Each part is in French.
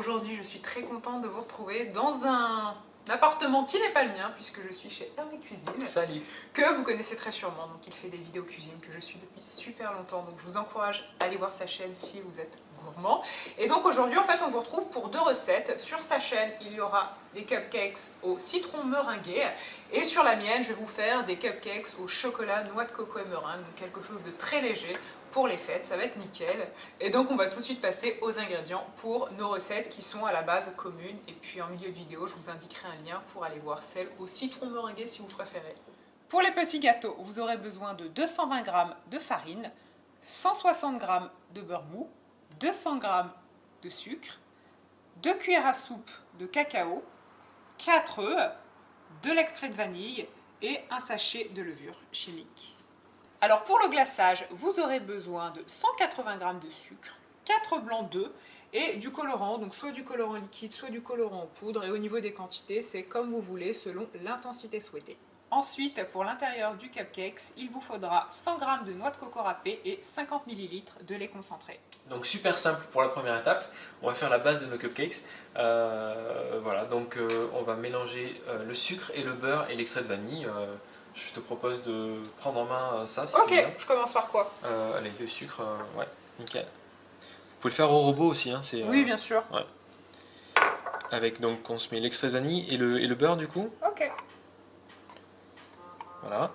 Aujourd'hui je suis très contente de vous retrouver dans un appartement qui n'est pas le mien puisque je suis chez Hervé Cuisine. Salut. Que vous connaissez très sûrement, donc il fait des vidéos cuisine que je suis depuis super longtemps, donc je vous encourage à aller voir sa chaîne si vous êtes gourmand. Et donc aujourd'hui en fait on vous retrouve pour deux recettes. Sur sa chaîne il y aura des cupcakes au citron meringué et sur la mienne je vais vous faire des cupcakes au chocolat, noix de coco et meringue, donc quelque chose de très léger pour les fêtes, ça va être nickel. Et donc on va tout de suite passer aux ingrédients pour nos recettes qui sont à la base communes. Et puis en milieu de vidéo, je vous indiquerai un lien pour aller voir celle au citron meringué si vous préférez. Pour les petits gâteaux, vous aurez besoin de 220 g de farine, 160 g de beurre mou, 200 g de sucre, 2 cuillères à soupe de cacao, 4 œufs, de l'extrait de vanille et un sachet de levure chimique. Alors pour le glaçage, vous aurez besoin de 180 g de sucre, 4 blancs d'œufs et du colorant, donc soit du colorant liquide, soit du colorant en poudre. Et au niveau des quantités, c'est comme vous voulez, selon l'intensité souhaitée. Ensuite, pour l'intérieur du cupcake, il vous faudra 100 g de noix de coco râpée et 50 ml de lait concentré. Donc super simple pour la première étape, on va faire la base de nos cupcakes. Voilà, donc on va mélanger le sucre et le beurre et l'extrait de vanille. Je te propose de prendre en main ça si ok, tu veux. Je commence par quoi? Allez, le sucre, ouais, nickel. Vous pouvez le faire au robot aussi, hein, oui, bien sûr. Ouais. Avec donc on se met l'extrait de vanille et le beurre du coup. Ok. Voilà.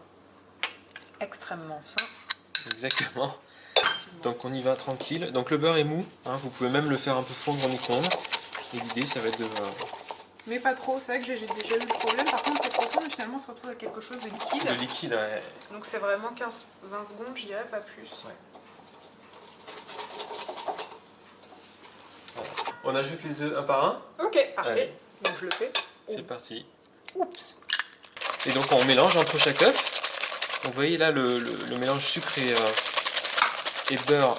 Extrêmement sain. Exactement. Donc on y va tranquille. Donc le beurre est mou, hein, vous pouvez même le faire un peu fondre au micro-ondes. Et l'idée ça va être de... Mais pas trop, c'est vrai que j'ai déjà eu le problème. Par contre, c'est trop fond, mais finalement on se retrouve avec quelque chose de liquide. De liquide, ouais. Donc c'est vraiment 15-20 secondes, je dirais, pas plus. Ouais. Voilà. On ajoute les œufs un par un. Ok, parfait. Allez. Donc je le fais. C'est parti. Oups. Et donc on mélange entre chaque œuf. Donc vous voyez là le mélange sucre et beurre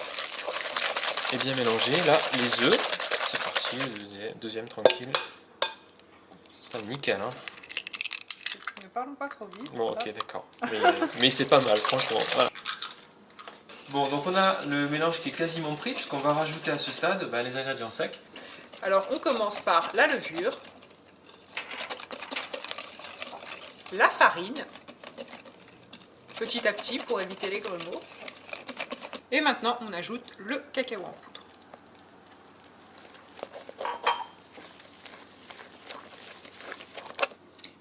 est bien mélangé. Là les œufs, c'est parti, le deuxième tranquille. Ah, nickel hein. Ne parlons pas trop vite. Bon ok d'accord. Mais c'est pas mal franchement. Voilà. Bon donc on a le mélange qui est quasiment pris puisqu'on va rajouter à ce stade les ingrédients secs. Alors on commence par la levure, la farine, petit à petit pour éviter les grumeaux. Et maintenant on ajoute le cacao en poudre.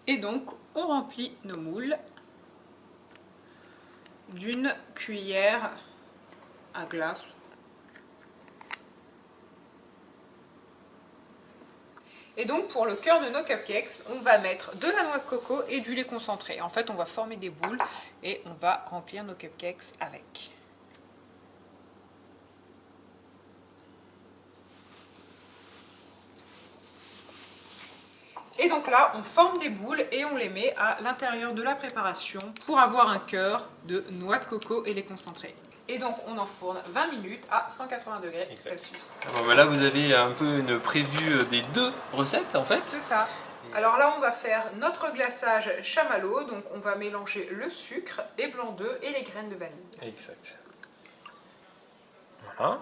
Et donc on remplit nos moules d'une cuillère à glace. Et donc pour le cœur de nos cupcakes, on va mettre de la noix de coco et du lait concentré. En fait, on va former des boules et on va remplir nos cupcakes avec. Et donc là, on forme des boules et on les met à l'intérieur de la préparation pour avoir un cœur de noix de coco et lait concentré. Et donc on enfourne 20 minutes à 180 degrés Celsius. Bon, là vous avez un peu une prévue des deux recettes en fait. C'est ça. Alors là on va faire notre glaçage chamallow, donc on va mélanger le sucre, les blancs d'œufs et les graines de vanille. Exact. Voilà.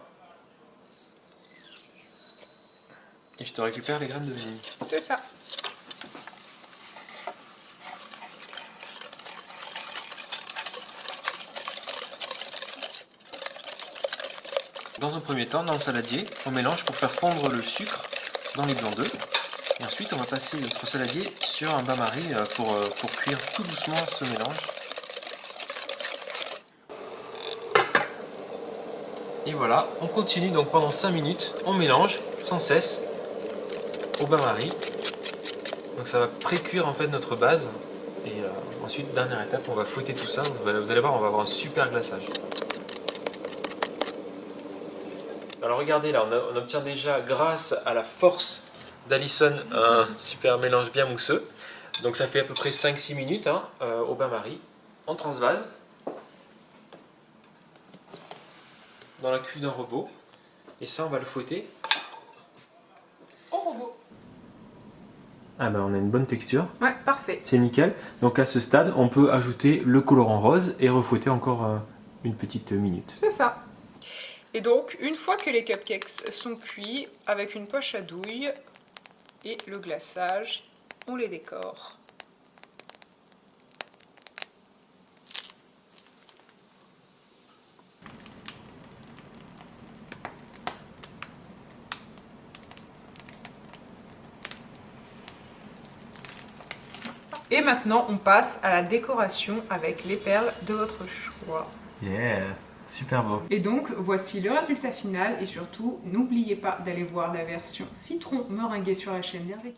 Et je te récupère les graines de vanille. C'est ça. Dans un premier temps, dans le saladier, on mélange pour faire fondre le sucre dans les blancs d'œufs. Et ensuite, on va passer notre saladier sur un bain-marie pour cuire tout doucement ce mélange. Et voilà, on continue donc pendant 5 minutes, on mélange sans cesse au bain-marie. Donc ça va pré-cuire en fait notre base. Et ensuite, dernière étape, on va fouetter tout ça. Vous allez voir, on va avoir un super glaçage. Alors regardez là, on obtient déjà grâce à la force d'Alison un super mélange bien mousseux. Donc ça fait à peu près 5-6 minutes hein, au bain-marie, en transvase, dans la cuve d'un robot. Et ça on va le fouetter. Au robot. Ah ben on a une bonne texture. Ouais, parfait. C'est nickel. Donc à ce stade, on peut ajouter le colorant rose et refouetter encore une petite minute. C'est ça. Et donc, une fois que les cupcakes sont cuits, avec une poche à douille et le glaçage, on les décore. Et maintenant, on passe à la décoration avec les perles de votre choix. Yeah, super beau. Et donc, voici le résultat final. Et surtout, n'oubliez pas d'aller voir la version citron meringuée sur la chaîne d'Hervé.